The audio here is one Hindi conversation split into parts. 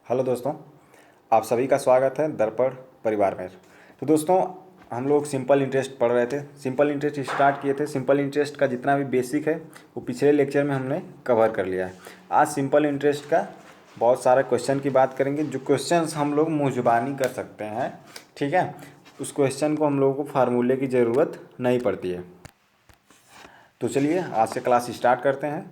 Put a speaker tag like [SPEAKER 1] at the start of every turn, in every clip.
[SPEAKER 1] हेलो दोस्तों, आप सभी का स्वागत है दर्पण परिवार में। तो दोस्तों, हम लोग सिंपल इंटरेस्ट पढ़ रहे थे। सिंपल इंटरेस्ट स्टार्ट किए थे। सिंपल इंटरेस्ट का जितना भी बेसिक है वो पिछले लेक्चर में हमने कवर कर लिया है। आज सिंपल इंटरेस्ट का बहुत सारे क्वेश्चन की बात करेंगे, जो क्वेश्चंस हम लोग मुँह जुबानी कर सकते हैं। ठीक है, उस क्वेश्चन को हम लोगों को फार्मूले की ज़रूरत नहीं पड़ती है। तो चलिए आज से क्लास स्टार्ट करते हैं।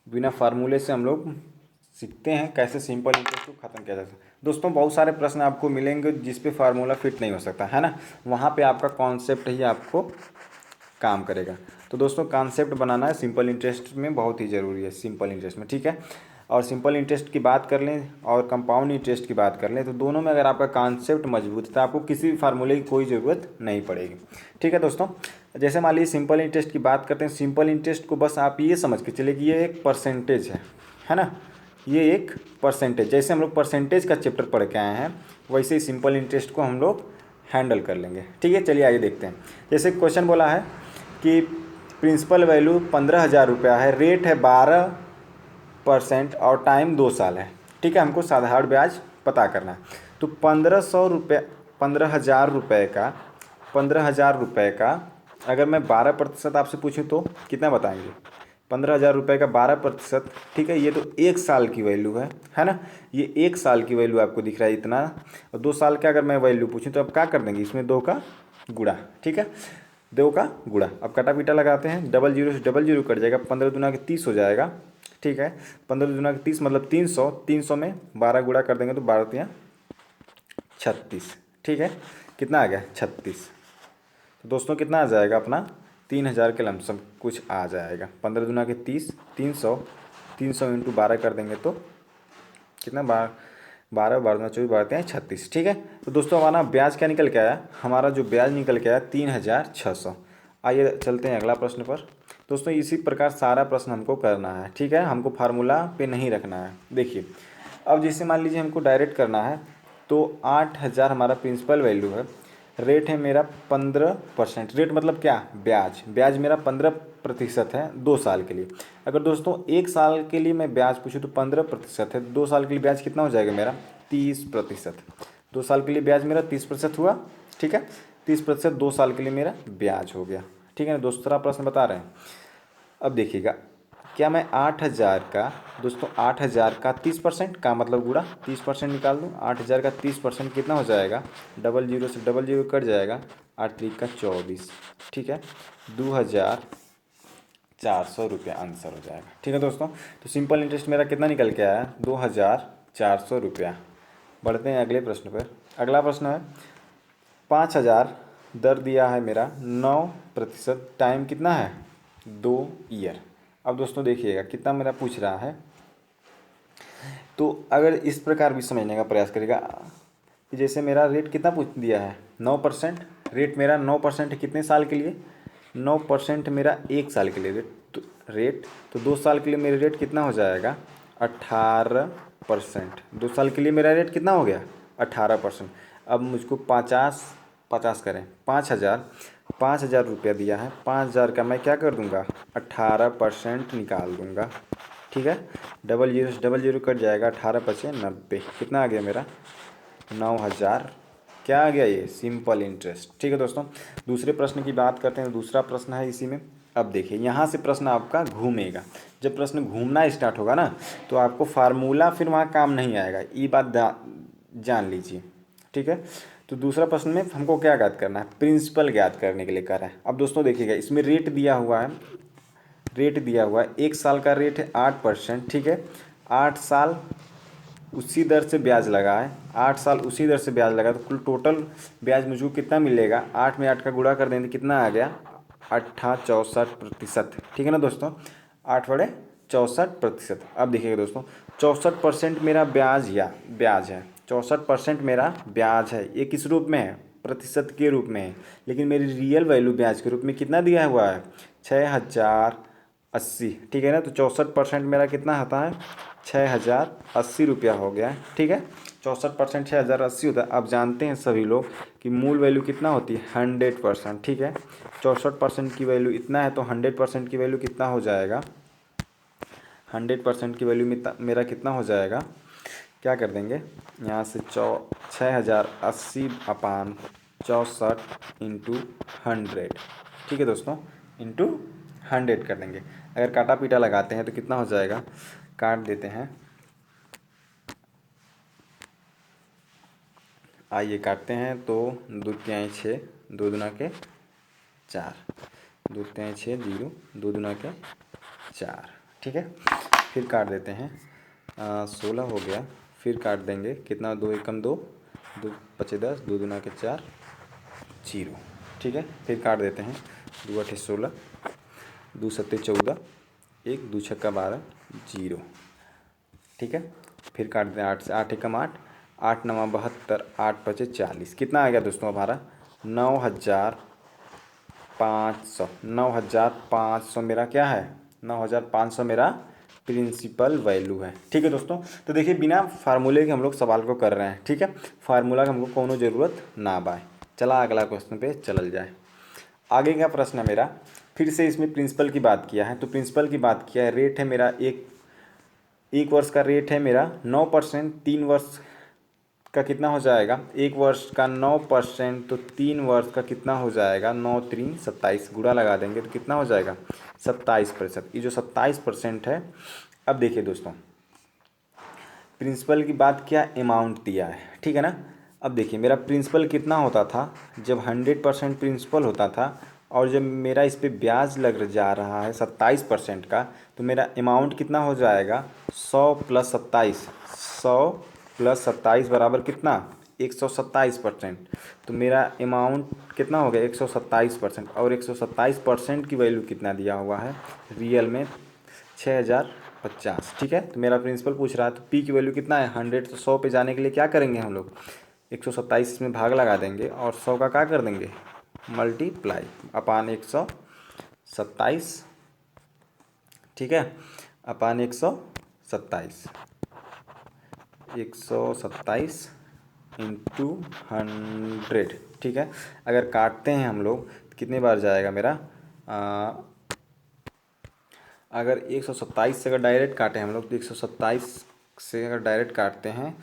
[SPEAKER 1] बिना फार्मूले से हम लोग सीखते हैं कैसे सिंपल इंटरेस्ट को ख़त्म किया जा सकता है। दोस्तों, बहुत सारे प्रश्न आपको मिलेंगे जिस पे फार्मूला फिट नहीं हो सकता है ना। वहाँ पे आपका कॉन्सेप्ट ही आपको काम करेगा। तो दोस्तों, कॉन्सेप्ट बनाना है सिंपल इंटरेस्ट में बहुत ही ज़रूरी है। सिंपल इंटरेस्ट में ठीक है, और सिंपल इंटरेस्ट की बात कर लें और कंपाउंड इंटरेस्ट की बात कर लें तो दोनों में अगर आपका कॉन्सेप्ट मजबूत है तो आपको किसी भी फार्मूले की कोई ज़रूरत नहीं पड़ेगी। ठीक है दोस्तों, जैसे मान लीजिए सिंपल इंटरेस्ट की बात करते हैं। सिंपल इंटरेस्ट को बस आप ये समझ के चलिए कि ये एक परसेंटेज है ना। ये एक परसेंटेज, जैसे हम लोग परसेंटेज का चैप्टर पढ़ के आए हैं वैसे ही सिंपल इंटरेस्ट को हम लोग हैंडल कर लेंगे। ठीक है, चलिए आगे देखते हैं। जैसे क्वेश्चन बोला है कि प्रिंसिपल वैल्यू 15,000 रुपया है, रेट है 12% और टाइम 2 साल है। ठीक है, हमको साधारण ब्याज पता करना है। तो 15,000 रुपये का अगर मैं 12% आपसे पूछूं तो कितना बताएंगे? 15,000 रुपये का 12%। ठीक है, ये तो 1 साल की वैल्यू है ना। ये 1 साल की वैल्यू आपको दिख रहा है इतना। और 2 साल का अगर मैं वैल्यू पूछूं तो अब क्या कर देंगे, इसमें 2 का गुणा। ठीक है, 2 का गुणा। अब कटा पीटा लगाते हैं, डबल जीरो से डबल जीरो कट जाएगा, 15 दूना के 30 हो जाएगा। ठीक है, 15 दूना के 30 मतलब 300। 300 में 12 गुणा कर देंगे तो 12 36। ठीक है, कितना आ गया? 36। तो दोस्तों कितना आ जाएगा अपना? 3,000 के लमसम कुछ आ जाएगा। 15 दूना के 30, 300, 300 इंटू 12 कर देंगे तो कितना? 12 12 24 12 36। ठीक है, तो दोस्तों हमारा ब्याज क्या निकल के आया? हमारा जो ब्याज निकल के आया 3,600। आइए चलते हैं अगला प्रश्न पर। दोस्तों इसी प्रकार सारा प्रश्न हमको करना है। ठीक है, हमको फार्मूला पे नहीं रखना है। देखिए, अब जैसे मान लीजिए हमको डायरेक्ट करना है तो 8,000 हमारा प्रिंसिपल वैल्यू है। रेट है मेरा 15%। रेट मतलब क्या? ब्याज। ब्याज मेरा 15% है 2 साल के लिए। अगर दोस्तों 1 साल के लिए मैं ब्याज पूछूँ तो 15% है, 2 साल के लिए ब्याज कितना हो जाएगा मेरा? 30%। 2 साल के लिए ब्याज मेरा 30% हुआ। ठीक है, 30% 2 साल के लिए मेरा ब्याज हो गया। ठीक है ना, दूसरा प्रश्न बता रहे हैं। अब देखिएगा, क्या मैं 8,000 का, दोस्तों 8,000 का 30% का मतलब गुणा 30% निकाल दूँ। 8,000 का 30% कितना हो जाएगा? डबल जीरो से डबल जीरो कट जाएगा, 8 3 का 24। ठीक है, 2,400 रुपये आंसर हो जाएगा। ठीक है दोस्तों, तो सिंपल इंटरेस्ट मेरा कितना निकल के आया? 2,400 रुपया। बढ़ते हैं अगले प्रश्न पर। अगला प्रश्न है 5,000 दर दिया है मेरा 9%, टाइम कितना है? 2 ईयर। अब दोस्तों देखिएगा कितना मेरा पूछ रहा है, तो अगर इस प्रकार भी समझने का प्रयास करेगा कि जैसे मेरा रेट कितना पूछ दिया है? 9%। रेट मेरा 9% है कितने साल के लिए? 9% मेरा 1 साल के लिए रेट तो 2 साल के लिए मेरा रेट कितना हो जाएगा? 18%। 2 साल के लिए मेरा रेट कितना हो गया? 18%। अब मुझको 50 50 करें, 5,000 रुपया दिया है। 5,000 का मैं क्या कर दूंगा? 18% निकाल दूंगा। ठीक है, डबल जीरो से डबल जीरो कट जाएगा, 18 पचे 90। कितना आ गया मेरा? 9,000। क्या आ गया? ये सिंपल इंटरेस्ट। ठीक है दोस्तों, दूसरे प्रश्न की बात करते हैं। दूसरा प्रश्न है इसी में। अब देखिए, यहाँ से प्रश्न आपका घूमेगा। जब प्रश्न घूमना स्टार्ट होगा ना तो आपको फार्मूला फिर वहाँ काम नहीं आएगा, ये बात जान लीजिए। ठीक है, तो दूसरा प्रश्न में हमको क्या ज्ञात करना है? प्रिंसिपल ज्ञात करने के लिए कह रहा है। अब दोस्तों देखिएगा, इसमें रेट दिया हुआ है। रेट दिया हुआ है 1 साल का रेट है 8%। ठीक है, 8 साल उसी दर से ब्याज लगा है। 8 साल उसी दर से ब्याज लगा तो कुल टोटल ब्याज मुझको कितना मिलेगा? 8 में 8 का गुणा कर देंगे कितना आ गया? 64%। ठीक है ना दोस्तों, 8/64%। अब देखिएगा दोस्तों, 64% मेरा ब्याज है। 64% मेरा ब्याज है। ये किस रूप में है? प्रतिशत के रूप में है। लेकिन मेरी रियल वैल्यू ब्याज के रूप में कितना दिया हुआ है? 6,080। ठीक है ना, तो 64% मेरा कितना होता है? 6,080 रुपया हो गया। ठीक है, 64% 6,080 होता है। अब जानते हैं सभी लोग कि मूल वैल्यू कितना होती है? 100%। ठीक है, 64% की वैल्यू इतना है तो 100% की वैल्यू कितना हो जाएगा? 100% की वैल्यू में मेरा कितना हो जाएगा, क्या कर देंगे यहाँ से 6080 अपान 64 इंटू 100, ठीक है दोस्तों, इंटू 100 कर देंगे। अगर काटा पीटा लगाते हैं तो कितना हो जाएगा, काट देते हैं, आइए काटते हैं। तो 2 तिहाई 6, 2 दूना के 4, 2 तिहाई 6 0, 2 दूना के 4, ठीक है। फिर काट देते हैं, 16 हो गया। फिर काट देंगे कितना, 2 एकम 2, 2 पचे 10, 2 दूना के 4 0, ठीक है। फिर काट देते हैं, 2 अठे 16, 2 सत्ते 14, 1 2 छक्का 12 0, ठीक है। फिर काट देते हैं 8 से, 8 एकम 8, 8 नवा 72, 8 पचे 40, कितना आ गया दोस्तों हमारा 9500। 9500 मेरा क्या है, 9500 मेरा प्रिंसिपल वैल्यू है, ठीक है दोस्तों। तो देखिए बिना फार्मूले के हम लोग सवाल को कर रहे हैं, ठीक है। फार्मूला का हमको कोनो ज़रूरत ना बाय। चला अगला क्वेश्चन पे चल जाए। आगे का प्रश्न है मेरा, फिर से इसमें प्रिंसिपल की बात किया है। तो प्रिंसिपल की बात किया है, रेट है मेरा एक वर्ष का रेट है मेरा 9%, 3 वर्ष का कितना हो जाएगा, 1 वर्ष का 9%, तो 3 वर्ष का कितना हो जाएगा, 9 3 27, गुणा लगा देंगे तो कितना हो जाएगा 27%। ये जो 27% है, अब देखिए दोस्तों प्रिंसिपल की बात किया, अमाउंट दिया है, ठीक है ना। अब देखिए मेरा प्रिंसिपल कितना होता था जब 100% प्रिंसिपल होता था, और जब मेरा इस पर ब्याज लग जा रहा है 27% का, तो मेरा अमाउंट कितना हो जाएगा 100 प्लस 27, 100 प्लस 27 बराबर कितना 127%। तो मेरा अमाउंट कितना हो गया 127%, और 127% की वैल्यू कितना दिया हुआ है रियल में 6050, ठीक है। तो मेरा प्रिंसिपल पूछ रहा है, तो पी की वैल्यू कितना है 100, तो 100 पे जाने के लिए क्या करेंगे हम लोग 127 में भाग लगा देंगे, और 100 का क्या कर देंगे मल्टीप्लाई अपान 127, ठीक है, अपान 127, 127 इंटू 100, ठीक है। अगर काटते हैं हम लोग तो कितने बार जाएगा मेरा, अगर 127 से अगर डायरेक्ट काटें हम लोग, तो 127 से अगर डायरेक्ट काटते हैं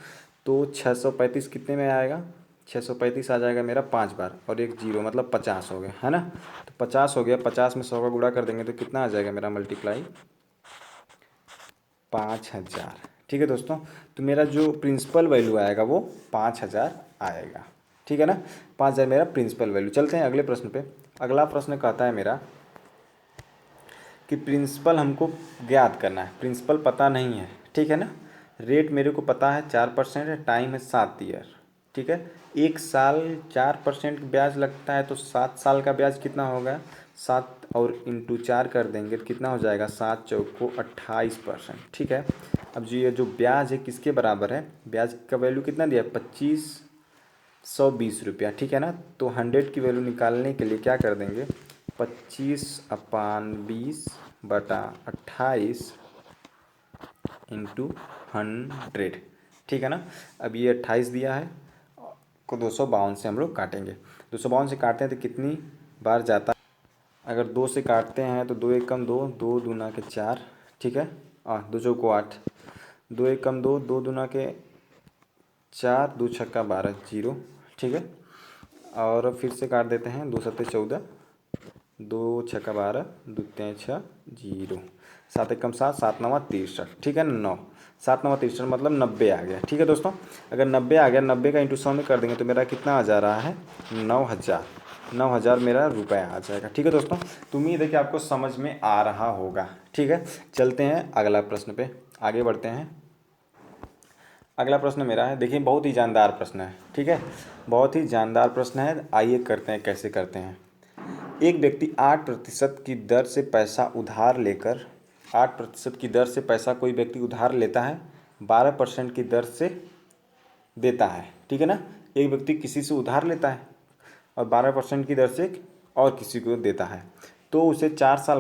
[SPEAKER 1] तो 635 कितने में आएगा, 635 आ जाएगा मेरा 5 बार, और एक जीरो मतलब 50 हो गया, है ना। तो 50 हो गया, 50 में 100 का गुणा कर देंगे तो कितना आ जाएगा मेरा मल्टीप्लाई 5000, ठीक है दोस्तों। तो मेरा जो प्रिंसिपल वैल्यू आएगा वो 5000 आएगा, ठीक है ना। 5000 मेरा प्रिंसिपल वैल्यू। चलते हैं अगले प्रश्न पे। अगला प्रश्न कहता है मेरा कि प्रिंसिपल हमको ज्ञात करना है, प्रिंसिपल पता नहीं है, ठीक है ना। रेट मेरे को पता है 4% है, टाइम है 7 ईयर, ठीक है। 1 साल 4% ब्याज लगता है, तो 7 साल का ब्याज कितना होगा 7 और इंटू 4 कर देंगे तो कितना हो जाएगा 7 चौको 28%, ठीक है। अब जो ये जो ब्याज है किसके बराबर है, ब्याज का वैल्यू कितना दिया 2520 रुपया, ठीक है ना। तो 100 की वैल्यू निकालने के लिए क्या कर देंगे 25/20 बटा 28 इंटू 100, ठीक है ना। अब ये 28 दिया है को 252 से हम लोग काटेंगे, 252 से काटते हैं तो कितनी बार जाता है, अगर 2 से काटते हैं तो 2 एकम 2, 2 दूना के 4, ठीक है, 2 चौको 8, 2 एकम 2, 2 दूना के 4, 2 छक्का 12 0, ठीक है। और फिर से काट देते हैं, 2 सत्ते 14, 2 छक्का 12, 2 तिहाई 6 0, 7 एकम 7, 7 नवा 63, ठीक है ना, 9 7 नवा 63 मतलब 90 आ गया, ठीक है दोस्तों। अगर 90 आ गया, 90 का इंटू 100 में कर देंगे तो मेरा कितना आ जा रहा है 9000 मेरा रुपया आ जाएगा, ठीक है दोस्तों। तो उम्मीद है कि आपको समझ में आ रहा होगा, ठीक है। चलते हैं अगला प्रश्न पे आगे बढ़ते हैं। अगला प्रश्न मेरा है, देखिए बहुत ही जानदार प्रश्न है, ठीक है, बहुत ही जानदार प्रश्न है। आइए करते हैं, कैसे करते हैं। एक व्यक्ति 8% की दर से पैसा उधार लेकर 8% की दर से पैसा कोई व्यक्ति उधार लेता है, 12% की दर से देता है, ठीक है ना। एक व्यक्ति किसी से उधार लेता है और 12% की दर से और किसी को देता है, तो उसे 4 साल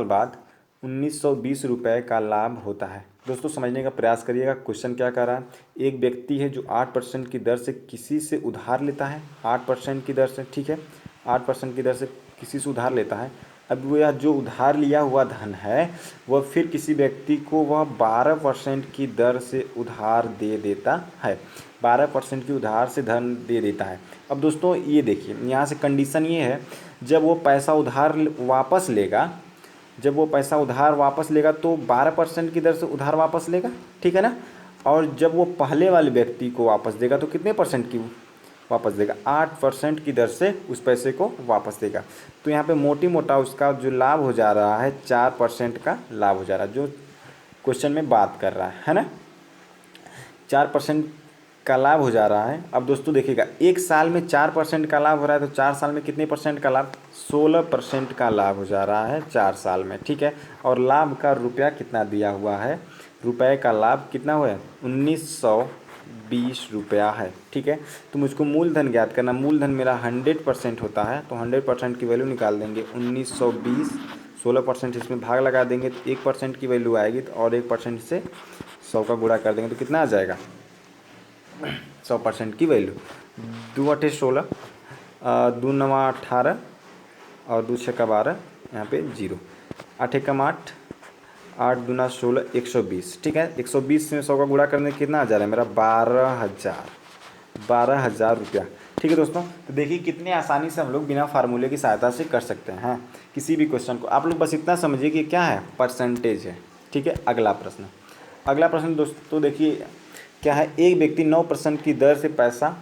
[SPEAKER 1] बाद 1920 रुपये का लाभ होता है। दोस्तों समझने का प्रयास करिएगा, क्वेश्चन क्या कह रहा है। एक व्यक्ति है जो 8% की दर से किसी से उधार लेता है, 8% की दर से, ठीक है, 8% की दर से किसी से उधार लेता है अब वो यह जो उधार लिया हुआ धन है वह फिर किसी व्यक्ति को वह 12% की दर से उधार दे देता है। 12% की उधार से धन दे देता है। अब दोस्तों ये देखिए, यहाँ से कंडीशन ये है, जब वो पैसा उधार वापस लेगा, जब वो पैसा उधार वापस लेगा तो 12% की दर से उधार वापस लेगा, ठीक है ना। और जब वो पहले वाले व्यक्ति को वापस देगा तो कितने परसेंट की वापस देगा? 8% की दर से उस पैसे को वापस देगा। तो यहाँ पे मोटी मोटा उसका जो लाभ हो जा रहा है 4% का लाभ हो जा रहा है, जो क्वेश्चन में बात कर रहा है ना। 4% का लाभ हो जा रहा है। अब दोस्तों देखिएगा, एक साल में 4% का लाभ हो रहा है तो 4 साल में कितने परसेंट का लाभ? 16% का लाभ हो जा रहा है 4 साल में, ठीक है। और लाभ का रुपया कितना दिया हुआ है? रुपये का लाभ कितना हुआ है? 1920 रुपया है, ठीक है। तो मुझको मूलधन ज्ञात करना। मूलधन मेरा 100% होता है, तो 100% की वैल्यू निकाल देंगे 1920। 16% इसमें भाग लगा देंगे तो 1% की वैल्यू आएगी, तो और 1% से 100 का गुणा कर देंगे तो कितना आ जाएगा? 100% की वैल्यू। 2 अठे 16, 2 नवा 18 और 2 छक्का 12, यहाँ पे 0। 8 एकम 8, 8 दूना 16, 120, ठीक है। 120 में 100 का गुणा करने कितना आ जा रहा है मेरा? 12,000 रुपया, ठीक है दोस्तों। तो देखिए कितने आसानी से हम लोग बिना फार्मूले की सहायता से कर सकते हैं किसी भी क्वेश्चन को। आप लोग बस इतना समझिए कि क्या है? परसेंटेज है, ठीक है। अगला प्रश्न, अगला प्रश्न दोस्तों देखिए क्या है। एक व्यक्ति 9% की दर से पैसा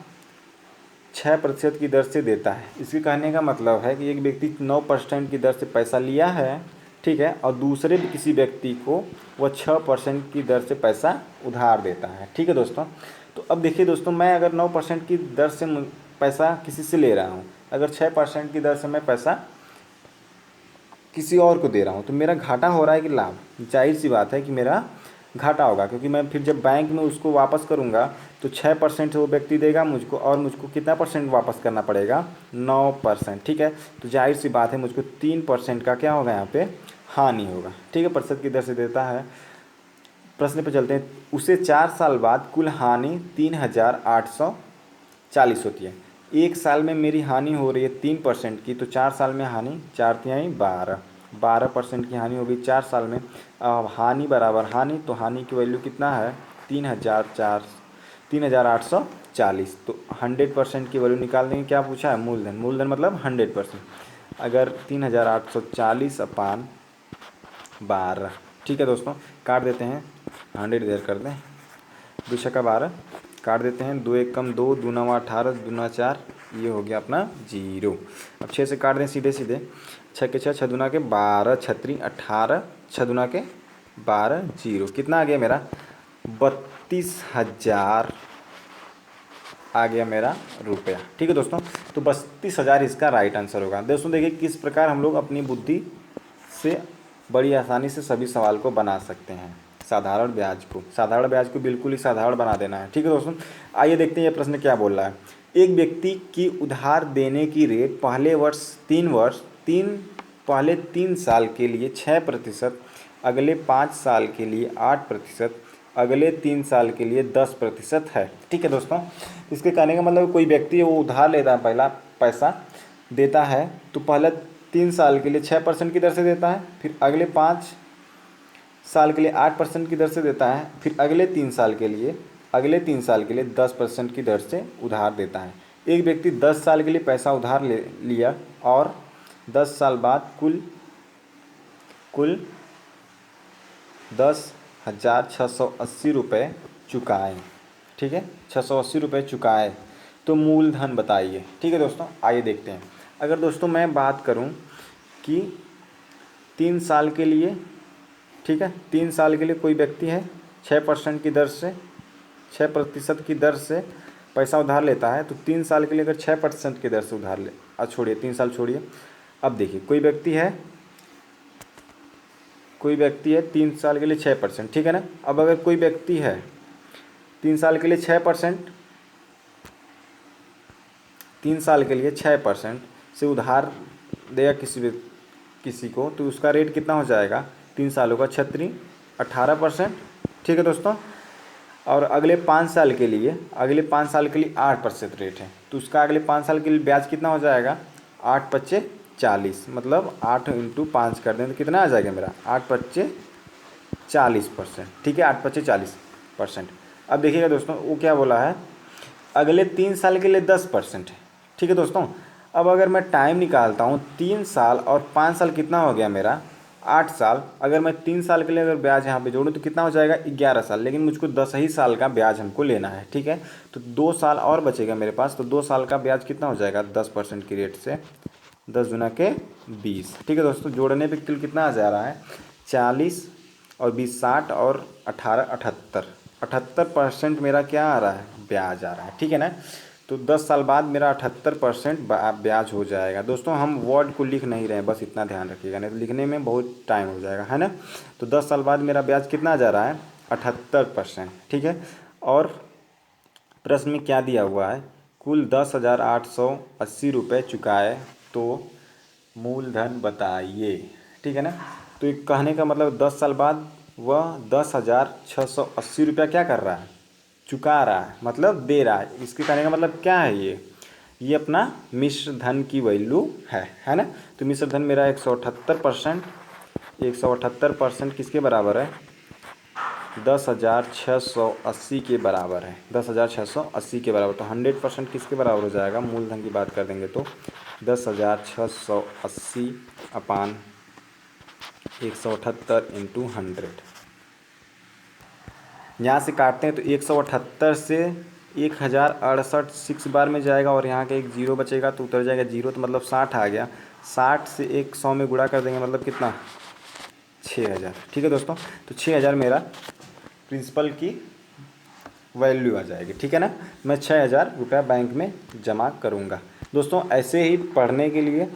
[SPEAKER 1] 6% की दर से देता है। इसके कहने का मतलब है कि एक व्यक्ति 9% की दर से पैसा लिया है, ठीक है, और दूसरे किसी व्यक्ति को वह 6% की दर से पैसा उधार देता है, ठीक है दोस्तों। तो अब देखिए दोस्तों, मैं अगर 9% की दर से पैसा किसी से ले रहा हूँ, अगर 6% की दर से मैं पैसा किसी और को दे रहा हूँ, तो मेरा घाटा हो रहा है कि लाभ? जाहिर सी बात है कि मेरा घाटा होगा, क्योंकि मैं फिर जब बैंक में उसको वापस करूँगा तो 6% वो व्यक्ति देगा मुझको, और मुझको कितना परसेंट वापस करना पड़ेगा? 9%, ठीक है। तो जाहिर सी बात है मुझको 3% का क्या होगा यहाँ पे? हानि होगा, ठीक है। प्रतिशत की दर से देता है। प्रश्न पे चलते हैं। उसे 4 साल बाद कुल हानि 3,840 होती है। एक साल में मेरी हानि हो रही है 3% की, तो 4 साल में हानि 4 तिहाई 12% की हानि होगी 4 साल में। अब हानि बराबर हानि, तो हानि की वैल्यू कितना है? 3,840। तो 100% की वैल्यू निकाल देंगे। क्या पूछा है? मूलधन। मूलधन मतलब 100%। अगर 3,840 अपान 12, ठीक है दोस्तों। काट देते हैं, 100 इधर कर दें, 2 छक्का 12, काट देते हैं। 2 एकम 2, 2 नवा 18, 2 दूना 4, ये हो गया अपना 0। अब 6 से काट दें सीधे सीधे। 6 के 6, 6 दूना के 12, 6 18, 6 दूना के 12, 0। कितना आ गया मेरा? 32,000 आ गया मेरा रुपया, ठीक है दोस्तों। तो 32,000 इसका राइट आंसर होगा। दोस्तों देखिए किस प्रकार हम लोग अपनी बुद्धि से बड़ी आसानी से सभी सवाल को बना सकते हैं। साधारण ब्याज को बिल्कुल ही साधारण बना देना है, ठीक है दोस्तों। आइए देखते हैं ये प्रश्न क्या बोल रहा है। एक व्यक्ति की उधार देने की रेट पहले 3 साल के लिए 6%, अगले 5 साल के लिए 8%, अगले 3 साल के लिए 10% है, ठीक है दोस्तों। इसके कहने का मतलब कोई व्यक्ति है वो उधार लेता है, पहला पैसा देता है तो पहले 3 साल के लिए 6% की दर से देता है, फिर अगले 5 साल के लिए 8% की दर से देता है, फिर अगले 3 साल के लिए 10% की दर से उधार देता है। एक व्यक्ति 10 साल के लिए पैसा उधार लिया और 10 साल बाद कुल 10,680 रुपये चुकाए, ठीक है। 680 रुपये चुकाए, तो मूलधन बताइए, ठीक है दोस्तों। आइए देखते हैं। अगर दोस्तों मैं बात करूं कि 3 साल के लिए, ठीक है, 3 साल के लिए कोई व्यक्ति है 6% की दर से पैसा उधार लेता है, तो 3 साल के लिए अगर 6% की दर से उधार ले, छोड़िए 3 साल छोड़िए। अब देखिए कोई व्यक्ति है 3 साल के लिए 6%, ठीक है ना। अब अगर कोई व्यक्ति है 3 साल के लिए 6%, 3 साल के लिए 6% से उधार देगा किसी को, तो उसका रेट कितना हो जाएगा? 3 सालों का 18%, ठीक है दोस्तों। और अगले 5 साल के लिए 8% रेट है, तो उसका अगले 5 साल के लिए ब्याज कितना हो जाएगा? 8 पच्चे 40, मतलब 8 × 5 कर दें तो कितना आ जाएगा मेरा 8×5 = 40%। ठीक है, 8×5 = 40%। अब देखिएगा दोस्तों वो क्या बोला है, अगले 3 साल के लिए 10%। ठीक है दोस्तों, अब अगर मैं टाइम निकालता हूँ 3 साल और 5 साल कितना हो गया मेरा 8 साल। अगर मैं 3 साल के लिए अगर ब्याज यहाँ पे जोड़ूँ तो कितना हो जाएगा 11 साल, लेकिन मुझको 10 ही साल का ब्याज हमको लेना है। ठीक है, तो 2 साल और बचेगा मेरे पास, तो 2 साल का ब्याज कितना हो जाएगा 10% की रेट से 10×20। ठीक है दोस्तों, जोड़ने पे कुल कितना आ जा रहा है 40 और 20 60 और 18 78, 78% मेरा क्या आ रहा है ब्याज आ रहा है। ठीक है ना, तो 10 साल बाद मेरा 78% ब्याज हो जाएगा। दोस्तों हम वर्ड को लिख नहीं रहे हैं, बस इतना ध्यान रखिएगा, नहीं तो लिखने में बहुत टाइम हो जाएगा, है ना। तो 10 साल बाद मेरा ब्याज कितना जा रहा है 78%। ठीक है, और प्रश्न में क्या दिया हुआ है, कुल 10,880 रुपये चुकाए तो मूलधन बताइए। ठीक है ना, तो ये कहने का मतलब 10 साल बाद वह 10,680 रुपया क्या कर रहा है चुका रहा है, मतलब दे रहा है। इसके कहने का मतलब क्या है, ये अपना मिश्र धन की वैल्यू है ना। तो मिश्र धन मेरा 178%, 178% किसके बराबर है 10,680 के बराबर है, 10,680 के बराबर। तो 100% किसके बराबर हो जाएगा, मूलधन की बात कर देंगे तो 10,680 अपान 178 × 100। यहाँ से काटते हैं तो 178 से 1068 6 बार में जाएगा और यहाँ का एक जीरो बचेगा तो उतर जाएगा जीरो, तो मतलब 60 आ गया। 60 से 100 में गुणा कर देंगे मतलब कितना 6,000। ठीक है दोस्तों, तो 6,000 मेरा प्रिंसिपल की वैल्यू आ जाएगी। ठीक है ना, मैं 6,000 रुपया बैंक में जमा करूँगा। दोस्तों ऐसे ही पढ़ने के लिए,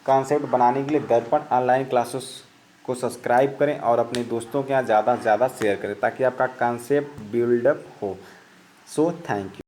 [SPEAKER 1] कॉन्सेप्ट बनाने के लिए दर्पण ऑनलाइन क्लासेस को सब्सक्राइब करें और अपने दोस्तों के यहाँ ज़्यादा से ज़्यादा शेयर करें ताकि आपका कॉन्सेप्ट बिल्डअप हो। So thank you.